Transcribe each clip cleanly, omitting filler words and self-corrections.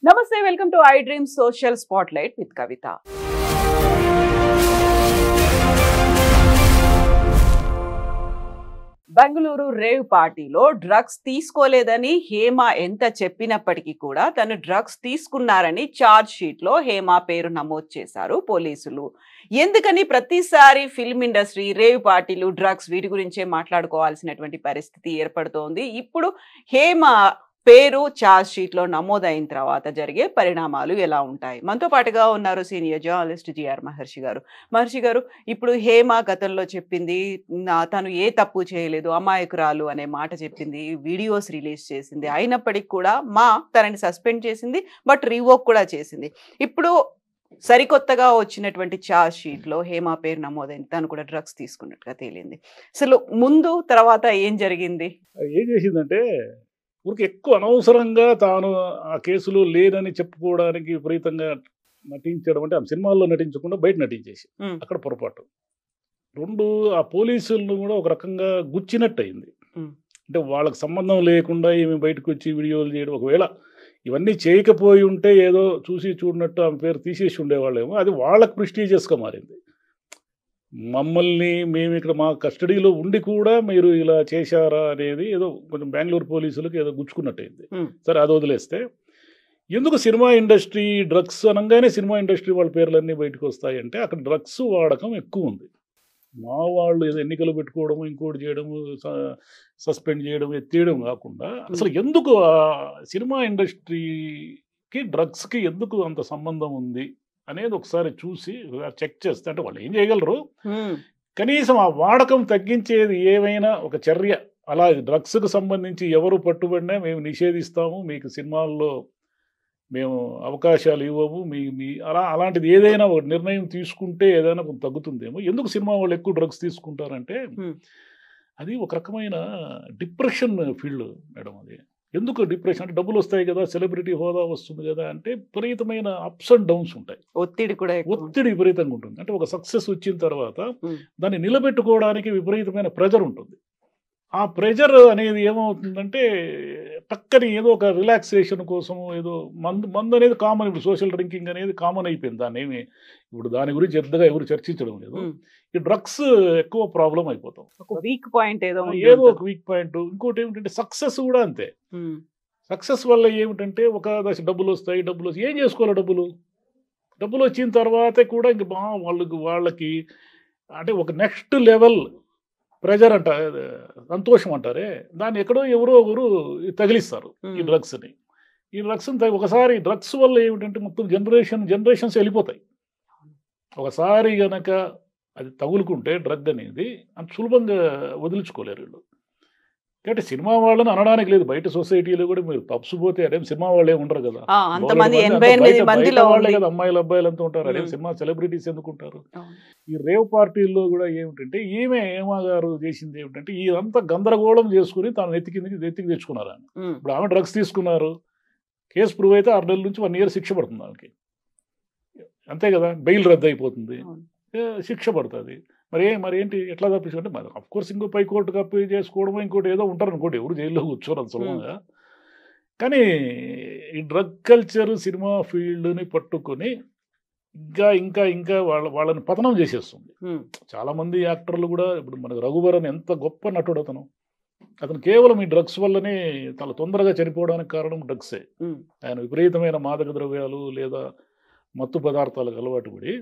Namaste, welcome to iDream Social Spotlight with Kavita. Bengaluru rave పార్టీలో drugs తీసుకోలేదని హేమ ఎంత చెప్పినప్పటికీ కూడా తను డ్రగ్స్ తీసుకున్నారని ఛార్జ్ షీట్ లో హేమ పేరు నమోదు చేశారు పోలీసులు. ఎందుకని ప్రతిసారి ఫిల్మ్ ఇండస్ట్రీ రేవ్ పార్టీలు డ్రగ్స్ వీటి గురించే మాట్లాడుకోవాల్సినటువంటి పరిస్థితి ఏర్పడుతోంది. ఇప్పుడు హేమ పేరు ఛార్జ్ షీట్ లో నమోదైన తర్వాత జరిగే పరిణామాలు ఎలా ఉంటాయి? మనతో పాటుగా ఉన్నారు సీనియర్ జర్నలిస్ట్ జిఆర్ మహర్షి గారు. మహర్షి గారు, ఇప్పుడు హేమ గతంలో చెప్పింది తను ఏ తప్పు చేయలేదు, అమాయకురాలు అనే మాట చెప్పింది, వీడియోస్ రిలీజ్ చేసింది. అయినప్పటికీ కూడా తనని సస్పెండ్ చేసింది, బట్ రివోక్ కూడా చేసింది. ఇప్పుడు సరికొత్తగా వచ్చినటువంటి ఛార్జ్ షీట్ లో హేమ పేరు నమోదైంది, తను కూడా డ్రగ్స్ తీసుకున్నట్టుగా తేలింది. అసలు ముందు తర్వాత ఏం జరిగింది? ఏం చేసిందంటే ఊరికి ఎక్కువ అనవసరంగా తాను ఆ కేసులో లేదని చెప్పుకోవడానికి విపరీతంగా నటించడం. అంటే ఆ సినిమాల్లో నటించకుండా బయట నటించేసి అక్కడ పొరపాటు. రెండు, ఆ పోలీసులను కూడా ఒక రకంగా గుచ్చినట్టు అయింది. అంటే వాళ్ళకి సంబంధం లేకుండా ఏమి బయటకు వచ్చి వీడియోలు చేయడం, ఒకవేళ ఇవన్నీ చేయకపోయి ఉంటే ఏదో చూసి చూడనట్టు ఆమె పేరు తీసేసి ఉండేవాళ్ళేమో, అది వాళ్ళకి ప్రెస్టీజియస్గా మారింది. మమ్మల్ని మేము ఇక్కడ మా కస్టడీలో ఉండి కూడా మీరు ఇలా చేశారా అనేది ఏదో కొంచెం బెంగళూరు పోలీసులకు ఏదో గుచ్చుకున్నట్టయింది. సరే, అది వదిలేస్తే ఎందుకు సినిమా ఇండస్ట్రీ డ్రగ్స్ అనగానే సినిమా ఇండస్ట్రీ వాళ్ళ పేర్లన్నీ బయటకు వస్తాయంటే అక్కడ డ్రగ్స్ వాడకం ఎక్కువ ఉంది. మా వాళ్ళు ఏదో ఎన్నికలు పెట్టుకోవడము, ఇంకోటి చేయడము, సస్పెండ్ చేయడం, ఎత్తేయడం కాకుండా అసలు ఎందుకు ఆ సినిమా ఇండస్ట్రీకి డ్రగ్స్కి ఎందుకు అంత సంబంధం ఉంది అనేది ఒకసారి చూసి చెక్ చేస్తే, అంటే వాళ్ళు ఏం చేయగలరు, కనీసం ఆ వాడకం తగ్గించేది ఏమైనా ఒక చర్య, అలా డ్రగ్స్కు సంబంధించి ఎవరు పట్టుబడినా మేము నిషేధిస్తాము, మీకు సినిమాల్లో మేము అవకాశాలు ఇవ్వము, మీ అలాంటిది ఏదైనా ఒక నిర్ణయం తీసుకుంటే ఏదైనా కొంత తగ్గుతుందేమో. ఎందుకు సినిమా వాళ్ళు ఎక్కువ డ్రగ్స్ తీసుకుంటారంటే అది ఒక రకమైన డిప్రెషన్ ఫీల్డ్ మేడం. అది ఎందుకు డిప్రెషన్ అంటే డబ్బులు వస్తాయి కదా, సెలబ్రిటీ హోదా వస్తుంది కదా, అంటే విపరీతమైన అప్స్ అండ్ డౌన్స్ ఉంటాయి, ఒత్తిడి విపరీతంగా ఉంటుంది. అంటే ఒక సక్సెస్ వచ్చిన తర్వాత దాన్ని నిలబెట్టుకోవడానికి విపరీతమైన ప్రెజర్ ఉంటుంది. ఆ ప్రెజర్ అనేది ఏమవుతుందంటే పక్కన ఏదో ఒక రిలాక్సేషన్ కోసం ఏదో మందు అనేది కామన్. ఇప్పుడు సోషల్ డ్రింకింగ్ అనేది కామన్ అయిపోయింది. దాన్ని ఏమి ఇప్పుడు దాని గురించి పెద్దగా ఎవరు చర్చించడం లేదు. ఈ డ్రగ్స్ ఎక్కువ ప్రాబ్లం అయిపోతాం. వీక్ పాయింట్ ఏదో ఒక వీక్ పాయింట్. ఇంకోటి ఏమిటంటే సక్సెస్ కూడా అంతే. సక్సెస్ వల్ల ఏమిటంటే ఒక దశ డబ్బులు వస్తాయి, ఏం చేసుకోవాలి, డబ్బులు వచ్చిన తర్వాత కూడా ఇంక వాళ్ళకి అంటే ఒక నెక్స్ట్ లెవెల్ ప్రెజర్ అంట, సంతోషం అంటారే, దాన్ని ఎక్కడో ఎవరో ఒకరు తగిలిస్తారు ఈ డ్రగ్స్ని. ఈ డ్రగ్స్ని ఒకసారి డ్రగ్స్ వల్ల ఏమిటంటే మొత్తం జనరేషన్స్ వెళ్ళిపోతాయి. ఒకసారి గనక అది తగులుకుంటే డ్రగ్ అనేది అంత సులభంగా వదిలించుకోలేరు వీళ్ళు. కాబట్టి సినిమా వాళ్ళని అనడానికి లేదు, బయట సొసైటీలో కూడా మీరు పబ్స్ పోతే అదేం సినిమా వాళ్ళే ఉండరు కదా, వాళ్ళే కదా, అమ్మాయిలు అబ్బాయిలు అంతా ఉంటారు. అదే సినిమా సెలబ్రిటీస్ ఎందుకుంటారు? ఈ రేవ్ పార్టీల్లో కూడా ఏమిటంటే హేమ గారు చేసింది ఏమిటంటే ఇదంతా గందరగోళం చేసుకుని తాను ఎత్తికి తెచ్చుకున్నారు. ఇప్పుడు ఆమె డ్రగ్స్ తీసుకున్నారు, కేసు ప్రూవ్ అయితే 6 నెలల నుంచి 1 year శిక్ష పడుతుంది ఆమెకి, అంతే కదా, బెయిల్ రద్దు అయిపోతుంది, శిక్ష పడుతుంది. మరి ఏంటి, ఎట్లా తప్పించుకుంటే మరి అఫ్కోర్స్ ఇంకో పై కోర్టు కప్పి చేసుకోవడమో ఇంకోటి ఏదో ఉంటారు అనుకోండి, ఎవరు జైల్లో కూర్చోరు అంత సులభంగా. కానీ ఈ డ్రగ్ కల్చర్ సినిమా ఫీల్డ్ని పట్టుకొని ఇంకా వాళ్ళని పతనం చేసేస్తుంది. చాలామంది యాక్టర్లు కూడా, ఇప్పుడు మనకు రఘువరన్ ఎంత గొప్ప నటుడు అతను కేవలం ఈ డ్రగ్స్ వల్లనే చాలా తొందరగా చనిపోవడానికి కారణం డ్రగ్సే. ఆయన విపరీతమైన మాదక ద్రవ్యాలు లేదా మత్తు పదార్థాలకు అలవాటు పడి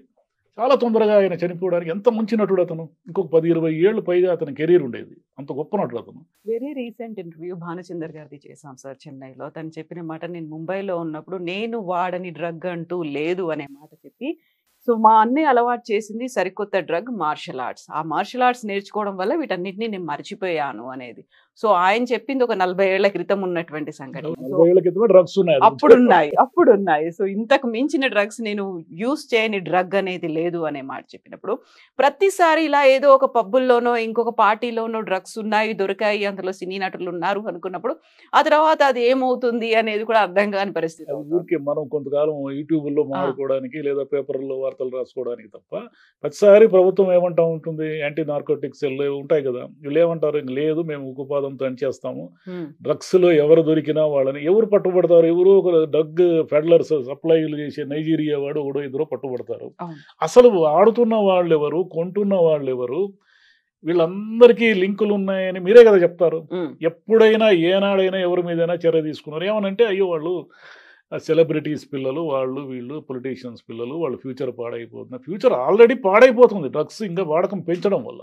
చాలా తొందరగా ఆయన చనిపోవడానికి. ఎంత మంచి నటుడు అతను, ఇంకొక 10-20 ఏళ్ళు పైగా అతని కెరీర్ ఉండేది, అంత గొప్ప నటుడు అతను. వెరీ రీసెంట్ ఇంటర్వ్యూ భానుచందర్ గారిది చేశాం సార్ చెన్నైలో. తను చెప్పిన మాట, నేను ముంబైలో ఉన్నప్పుడు నేను వాడని డ్రగ్ అంటూ లేదు అనే మాట చెప్పి, సో మా అన్నయ్య అలవాటు చేసింది సరికొత్త డ్రగ్ మార్షల్ ఆర్ట్స్. ఆ మార్షల్ ఆర్ట్స్ నేర్చుకోవడం వల్ల వీటన్నిటిని నేను మర్చిపోయాను అనేది. సో ఆయన చెప్పింది ఒక 40 ఏళ్ల క్రితం ఉన్నటువంటి సంఘటన. అప్పుడున్నాయి. సో ఇంతకు మించిన డ్రగ్స్ నేను యూస్ చేయని డ్రగ్ అనేది లేదు అనే మాట చెప్పినప్పుడు, ప్రతిసారి ఇలా ఏదో ఒక పబ్బుల్లోనో ఇంకొక పార్టీలోనో డ్రగ్స్ ఉన్నాయి, దొరికాయి, అందులో సినీ నటులు ఉన్నారు అనుకున్నప్పుడు ఆ తర్వాత అది ఏమవుతుంది అనేది కూడా అర్థం కాని పరిస్థితి. ఊరికే మనం కొంతకాలం యూట్యూబ్లో మాట్లాడుకోవడానికి లేదా పేపర్లో వార్తలు రాసుకోవడానికి తప్ప, ప్రతిసారి ప్రభుత్వం ఏమంటా ఉంటుంది, యాంటీ నార్కోటిక్స్ సెల్ ఉంటాయి కదా, వీళ్ళు ఏమంటారు, లేదు మేము ఉక్కుపాదం అదంతా చేస్తాము. డ్రగ్స్ లో ఎవరు దొరికినా వాళ్ళని ఎవరు పట్టుబడతారు, ఎవరో ఒక డ్రగ్ ఫెడలర్స్ సప్లైలు చేసే నైజీరియా వాడు ఒకడో ఇద్దరు పట్టుబడతారు. అసలు ఆడుతున్న వాళ్ళు ఎవరు, కొంటున్న వాళ్ళు ఎవరు, వీళ్ళందరికీ లింకులు ఉన్నాయని మీరే కదా చెప్తారు. ఎప్పుడైనా ఏనాడైనా ఎవరి మీదైనా చర్య తీసుకున్నారు. ఏమనంటే అయ్యో వాళ్ళు సెలబ్రిటీస్ పిల్లలు, వాళ్ళు వీళ్ళు పొలిటీషియన్స్ పిల్లలు, వాళ్ళ ఫ్యూచర్ పాడైపోతుంది. ఫ్యూచర్ ఆల్రెడీ పాడైపోతుంది డ్రగ్స్ ఇంకా వాడకం పెంచడం వల్ల.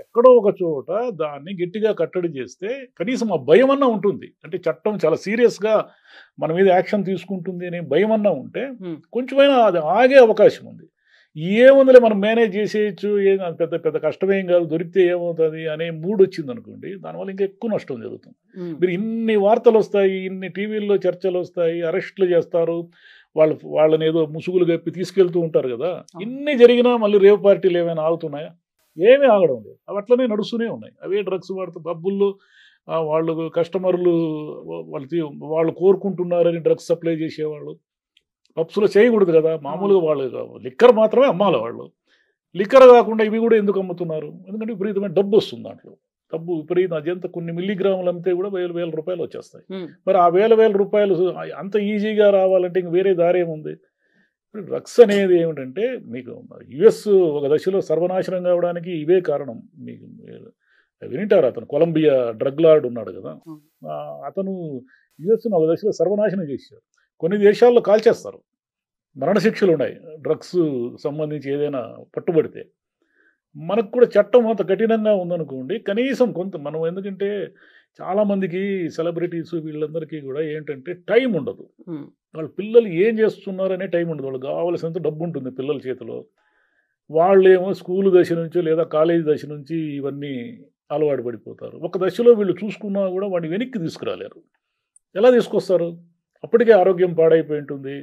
ఎక్కడో ఒక చోట దాన్ని గట్టిగా కట్టడి చేస్తే కనీసం ఆ భయం అన్నా ఉంటుంది. అంటే చట్టం చాలా సీరియస్గా మన మీద యాక్షన్ తీసుకుంటుంది అనే భయం అన్నా ఉంటే కొంచెమైనా అది ఆగే అవకాశం ఉంది. ఏముందిలే మనం మేనేజ్ చేసేయచ్చు, ఏం పెద్ద పెద్ద కష్టమేం కాదు, దొరికితే ఏమవుతుంది అనే మూడ్ వచ్చింది అనుకోండి, దానివల్ల ఇంకా ఎక్కువ నష్టం జరుగుతుంది. మీరు ఇన్ని వార్తలు వస్తాయి, ఇన్ని టీవీల్లో చర్చలు వస్తాయి, అరెస్టులు చేస్తారు, వాళ్ళని ఏదో ముసుగులు కప్పి తీసుకెళ్తూ ఉంటారు కదా. ఇన్ని జరిగినా మళ్ళీ రేవ్ పార్టీలు ఏమైనా ఆగుతున్నాయా? ఏమీ ఆగడం లేదు. అవి అట్లనే నడుస్తూనే ఉన్నాయి. అవే డ్రగ్స్ వాడుతూ పబ్బుల్లో వాళ్ళు కస్టమర్లు వాళ్ళు కోరుకుంటున్నారని డ్రగ్స్ సప్లై చేసేవాళ్ళు పబ్స్లో చేయకూడదు కదా. మామూలుగా వాళ్ళు లిక్కర్ మాత్రమే అమ్మాలి. వాళ్ళు లిక్కర్ కాకుండా ఇవి కూడా ఎందుకు అమ్ముతున్నారు? ఎందుకంటే విపరీతమైన డబ్బు వస్తుంది దాంట్లో. డబ్బు విపరీతం, అదంతా కొన్ని మిల్లీగ్రాములు అమ్మితే కూడా వేల రూపాయలు వచ్చేస్తాయి. మరి ఆ వేల రూపాయలు అంత ఈజీగా రావాలంటే ఇంక వేరే దారి ఏముంది? డ్రగ్స్ అనేది ఏమిటంటే మీకు యుఎస్ ఒక దశలో సర్వనాశనం కావడానికి ఇవే కారణం. మీకు వినింటారు, అతను కొలంబియా డ్రగ్ లార్డ్ ఉన్నాడు కదా, అతను యుఎస్ను ఒక దశలో సర్వనాశనం చేశారు. కొన్ని దేశాల్లో కాల్చేస్తారు, మరణశిక్షలు ఉన్నాయి డ్రగ్స్ సంబంధించి ఏదైనా పట్టుబడితే. మనకు కూడా చట్టం అంత కఠినంగా ఉందనుకోండి, కనీసం కొంత మనం, ఎందుకంటే చాలామందికి సెలబ్రిటీస్ వీళ్ళందరికీ కూడా ఏంటంటే టైం ఉండదు. వాళ్ళ పిల్లలు ఏం చేస్తున్నారనే టైం ఉండదు. వాళ్ళకి కావాల్సినంత డబ్బు ఉంటుంది పిల్లల చేతిలో. వాళ్ళేమో స్కూల్ దశ నుంచి లేదా కాలేజీ దశ నుంచి ఇవన్నీ అలవాటు పడిపోతారు. ఒక దశలో వీళ్ళు చూసుకున్నా కూడా వాడిని వెనక్కి తీసుకురాలేరు. ఎలా తీసుకొస్తారు? అప్పటికే ఆరోగ్యం పాడైపోయి ఉంటుంది,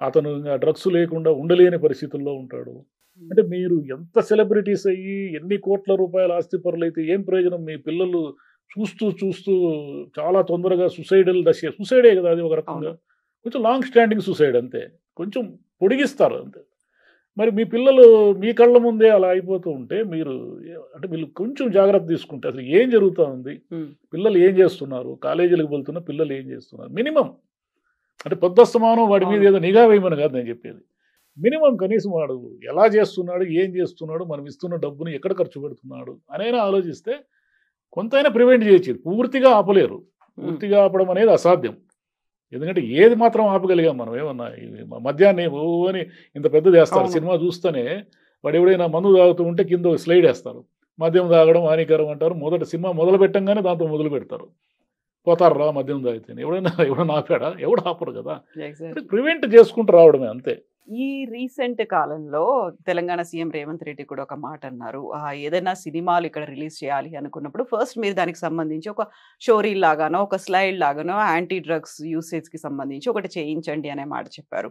అతను డ్రగ్స్ లేకుండా ఉండలేని పరిస్థితుల్లో ఉంటాడు. అంటే మీరు ఎంత సెలబ్రిటీస్ అయ్యి ఎన్ని కోట్ల రూపాయల ఆస్తిపరులు అయితే ఏం ప్రయోజనం? మీ పిల్లలు చూస్తూ చాలా తొందరగా సుసైడే కదా అది ఒక రకంగా. కొంచెం లాంగ్ స్టాండింగ్ సుసైడ్ అంతే, కొంచెం పొడిగిస్తారు అంతే. మరి మీ పిల్లలు మీ కళ్ళ ముందే అలా అయిపోతూ ఉంటే మీరు అంటే వీళ్ళు కొంచెం జాగ్రత్త తీసుకుంటే అసలు ఏం జరుగుతూ ఉంది, పిల్లలు ఏం చేస్తున్నారు, కాలేజీలకు వెళ్తున్న పిల్లలు ఏం చేస్తున్నారు, మినిమం అంటే పొద్దస్తమానం వాడి మీద ఏదో నిఘా వేయమని కాదు నేను చెప్పేది. మినిమం కనీసం వాడు ఎలా చేస్తున్నాడు, ఏం చేస్తున్నాడు, మనం ఇస్తున్న డబ్బుని ఎక్కడ ఖర్చు పెడుతున్నాడు అనైనా ఆలోచిస్తే కొంతైనా ప్రివెంట్ చేయొచ్చు. పూర్తిగా ఆపలేరు, పూర్తిగా ఆపడం అనేది అసాధ్యం. ఎందుకంటే ఏది మాత్రం ఆపగలిగాం మనం? ఏమన్నా మద్యాన్ని ఓ అని ఇంత పెద్దది వేస్తారు. సినిమా చూస్తేనే వాడు ఎవడైనా మందు తాగుతూ ఉంటే కింద స్లైడ్ వేస్తారు, మద్యం తాగడం హానికరం అంటారు. సినిమా మొదలు పెట్టంగానే దాంతో మొదలు పెడతారు, పోతారు రా మద్యం తాగితే. ఎవడైనా ఆపాడా? ఎవడు ఆపరు కదా. ప్రివెంట్ చేసుకుంటూ రావడమే అంతే. ఈ రీసెంట్ కాలంలో తెలంగాణ సీఎం రేవంత్ రెడ్డి కూడా ఒక మాట అన్నారు, ఏదైనా సినిమాలు ఇక్కడ రిలీజ్ చేయాలి అనుకున్నప్పుడు ఫస్ట్ మీరు దానికి సంబంధించి ఒక స్టోరీ లాగానో ఒక స్లైడ్ లాగానో యాంటీ డ్రగ్స్ యూసేజ్కి సంబంధించి ఒకటి చేయించండి అనే మాట చెప్పారు.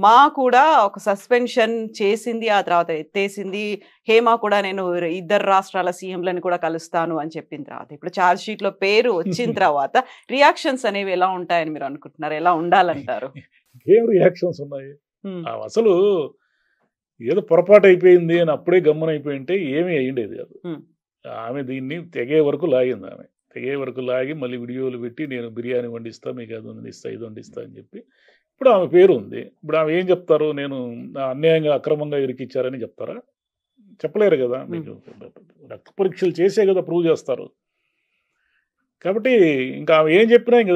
మా కూడా ఒక సస్పెన్షన్ చేసింది, ఆ తర్వాత ఎత్తేసింది. హేమ కూడా నేను 2 రాష్ట్రాల సీఎంలను కూడా కలుస్తాను అని చెప్పిన తర్వాత ఇప్పుడు ఛార్జ్ షీట్లో పేరు వచ్చిన తర్వాత రియాక్షన్స్ అనేవి ఎలా ఉంటాయని మీరు అనుకుంటున్నారు? ఎలా ఉండాలంటారు? ఏం రియాక్షన్స్ ఉన్నాయి? అసలు ఏదో పొరపాటు అయిపోయింది అని అప్పుడే గమ్మన అయిపోయింటే ఏమీ అయ్యిండేది కాదు. ఆమె దీన్ని తెగే వరకు లాగింది. ఆమె తెగే వరకు లాగి మళ్ళీ వీడియోలు పెట్టి నేను బిర్యానీ వండిస్తా, మీకు అది వండిస్తా, ఇది వండిస్తా అని చెప్పి ఇప్పుడు ఆమె పేరు ఉంది. ఇప్పుడు ఆమె ఏం చెప్తారు? నేను అన్యాయంగా అక్రమంగా ఇరికిచ్చారని చెప్తారా? చెప్పలేరు కదా. మీకు రక్త పరీక్షలు చేసే కదా ప్రూవ్ చేస్తారు. కాబట్టి ఇంకా ఆమె ఏం చెప్పినా ఇంకా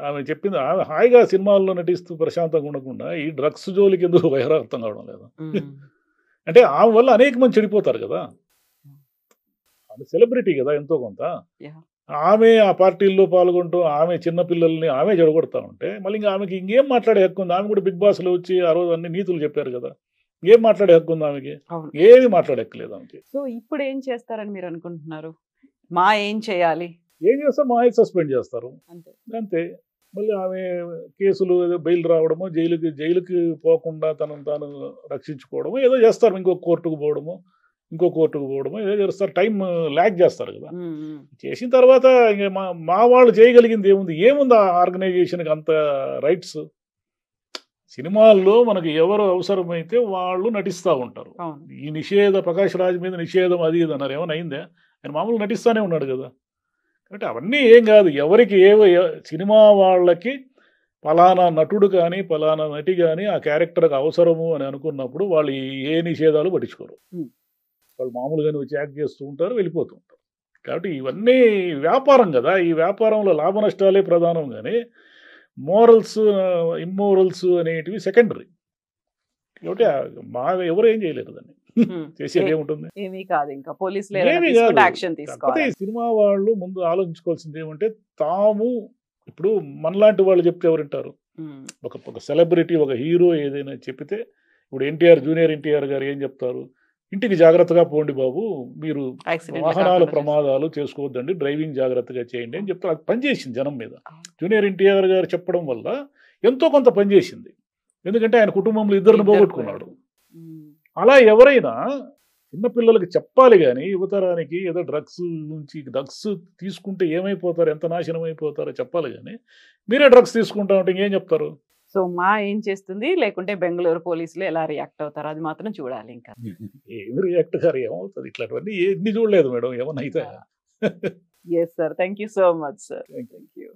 ఆమె చెప్పింది, ఆమె హాయిగా సినిమాల్లో నటిస్తూ ప్రశాంతంగా ఉండకుండా ఈ డ్రగ్స్ జోలికి ఎందుకు అర్థం కావడం లేదు. అంటే ఆమె వల్ల అనేక మంది చెడిపోతారు కదా. ఆమె సెలబ్రిటీ కదా ఎంతో కొంత. ఆమె ఆ పార్టీల్లో పాల్గొంటూ ఆమె చిన్నపిల్లల్ని ఆమె చెడగొడతా ఉంటే మళ్ళీ ఇంకా ఆమెకి ఇంకేం మాట్లాడే హక్కు ఉంది? ఆమె కూడా బిగ్ బాస్లో వచ్చి ఆ రోజు అన్ని నీతులు చెప్పారు కదా. ఏం మాట్లాడే హక్కు ఉంది ఆమెకి? ఏమి మాట్లాడే హక్కు లేదు ఆమెకి. సో ఇప్పుడు ఏం చేస్తారని మీరు అనుకుంటున్నారు? ఏం చేయాలి? ఏం చేస్తారు? మా సస్పెండ్ చేస్తారు అంతే. మళ్ళీ ఆమె కేసులు బెయిల్ రావడమో, జైలుకి పోకుండా తనను తాను రక్షించుకోవడమో ఏదో చేస్తారు. ఇంకో కోర్టుకు పోవడమో ఏదో చేస్తారు. టైం ల్యాగ్ చేస్తారు కదా. చేసిన తర్వాత ఇంక మా వాళ్ళు చేయగలిగింది ఏముంది ఆ ఆర్గనైజేషన్కి అంత రైట్స్? సినిమాల్లో మనకు ఎవరు అవసరమైతే వాళ్ళు నటిస్తూ ఉంటారు. ఈ ప్రకాష్ రాజ్ మీద నిషేధం అది ఇది అన్నారు, ఏమైనా అయిందే? ఆయన మామూలు నటిస్తూనే ఉన్నాడు కదా. అంటే అవన్నీ ఏం కాదు, ఎవరికి సినిమా వాళ్ళకి పలానా నటుడు కానీ పలానా నటి కానీ ఆ క్యారెక్టర్కి అవసరము అని అనుకున్నప్పుడు వాళ్ళు ఏ నిషేధాలు పట్టించుకోరు. వాళ్ళు మామూలుగానే వచ్చి యాక్ట్ చేస్తూ ఉంటారు, వెళ్ళిపోతూ ఉంటారు. కాబట్టి ఇవన్నీ వ్యాపారం కదా, ఈ వ్యాపారంలో లాభ నష్టాలే ప్రధానం కానీ మోరల్స్ ఇమ్మోరల్స్ అనేటివి సెకండరీ. కాబట్టి ఎవరు ఏం చేయలేరు దాన్ని. చేసేది ఏముంటుంది, ఏమీ కాదు, ఇంకా పోలీసులు ఏమీ కాదు. యాక్షన్ కాకపోతే తీసుకోవాలి. ఈ సినిమా వాళ్ళు ముందు ఆలోచించుకోవాల్సింది ఏమంటే, తాము ఇప్పుడు మనలాంటి వాళ్ళు చెప్తే ఎవరింటారు? ఒక సెలబ్రిటీ, ఒక హీరో ఏదైనా చెప్పితే, ఇప్పుడు ఎన్టీఆర్, జూనియర్ ఎన్టీఆర్ గారు ఏం చెప్తారు? ఇంటికి జాగ్రత్తగా పోండి బాబు, మీరు వాహనాల ప్రమాదాలు చేసుకోవద్దండి, డ్రైవింగ్ జాగ్రత్తగా చేయండి అని చెప్తారు. అది పనిచేసింది జనం మీద. జూనియర్ ఎన్టీఆర్ గారు చెప్పడం వల్ల ఎంతో కొంత పనిచేసింది. ఎందుకంటే ఆయన కుటుంబంలో ఇద్దరిని పోగొట్టుకున్నాడు. అలా ఎవరైనా చిన్నపిల్లలకి చెప్పాలి కానీ, యువతరానికి ఏదో డ్రగ్స్ తీసుకుంటే ఏమైపోతారు, ఎంత నాశనం అయిపోతారో చెప్పాలి కానీ, మీరే డ్రగ్స్ తీసుకుంటా ఉంటే ఇంకేం చెప్తారు? సో మా ఏం చేస్తుంది, లేకుంటే బెంగళూరు పోలీసులు ఎలా రియాక్ట్ అవుతారు, అది మాత్రం చూడాలి. ఇంకా ఏమి రియాక్ట్ గారు ఏమవుతుంది, ఇట్లాంటివన్నీ ఎన్ని చూడలేదు మేడం, ఏమన్నా అయితే. Yes sir, thank you so much sir. Thank you.